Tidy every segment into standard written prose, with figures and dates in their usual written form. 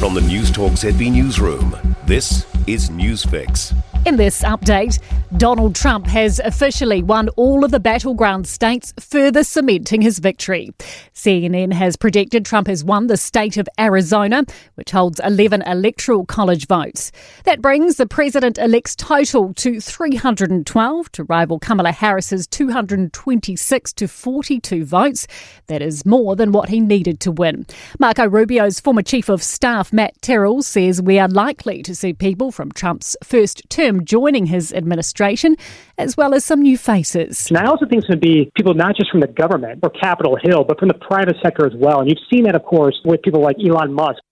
From the Newstalk ZB newsroom, this is Newsfix. In this update, Donald Trump has officially won all of the battleground states, further cementing his victory. CNN has predicted Trump has won the state of Arizona, which holds 11 electoral college votes. That brings the president-elect's total to 312 to rival Kamala Harris's 226 to 42 votes. That is more than what he needed to win. Marco Rubio's former chief of staff, Matt Terrell, says we are likely to see people from Trump's first term joining his administration, as well as some new faces. And I also think it's going to be people not just from the government or Capitol Hill, but from the private sector as well. And you've seen that, of course, with people like Elon Musk.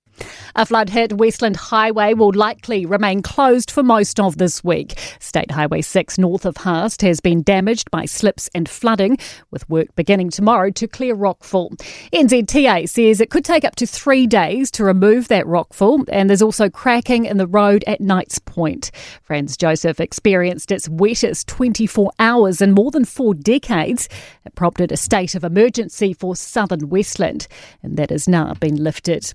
A flood-hit Westland Highway will likely remain closed for most of this week. State Highway 6 north of Haast has been damaged by slips and flooding, with work beginning tomorrow to clear rockfall. NZTA says it could take up to 3 days to remove that rockfall, and there's also cracking in the road at Knights Point. Franz Joseph experienced its wettest 24 hours in more than 4 decades. It prompted a state of emergency for southern Westland, and that has now been lifted.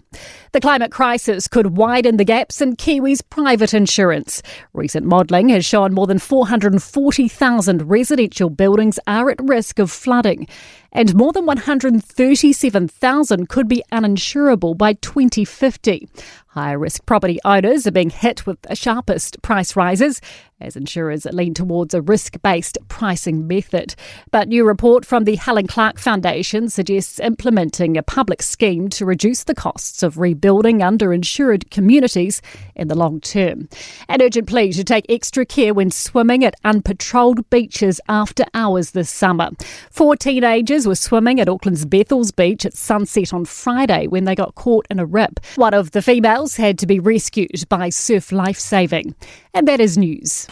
The climate crisis could widen the gaps in Kiwis' private insurance. Recent modelling has shown more than 440,000 residential buildings are at risk of flooding, and more than 137,000 could be uninsurable by 2050. Higher-risk property owners are being hit with the sharpest price rises as insurers lean towards a risk-based pricing method. But new report from the Helen Clark Foundation suggests implementing a public scheme to reduce the costs of rebuilding underinsured communities in the long term. An urgent plea to take extra care when swimming at unpatrolled beaches after hours this summer. 4 teenagers were swimming at Auckland's Bethells Beach at sunset on Friday when they got caught in a rip. One of the females had to be rescued by Surf Lifesaving. And that is news.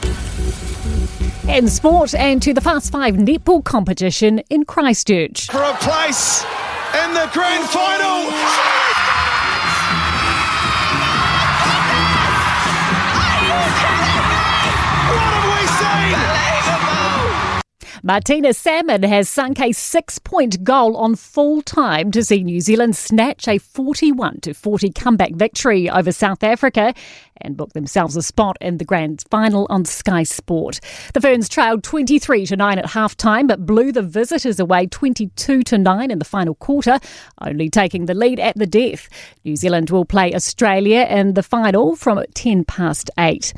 In sport, and to the Fast 5 netball competition in Christchurch. For a place in the grand final. What have we seen? Martina Salmon has sunk a 6-point goal on full time to see New Zealand snatch a 41-40 comeback victory over South Africa and book themselves a spot in the grand final on Sky Sport. The Ferns trailed 23-9 at half-time but blew the visitors away 22-9 in the final quarter, only taking the lead at the death. New Zealand will play Australia in the final from 8:10.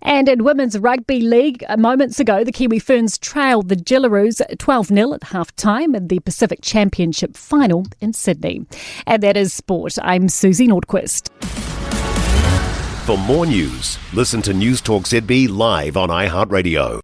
And in Women's Rugby League, moments ago, the Kiwi Ferns trailed the Jillaroos 12-0 at half-time in the Pacific Championship final in Sydney. And that is sport. I'm Susie Nordquist. For more news, listen to Newstalk ZB live on iHeartRadio.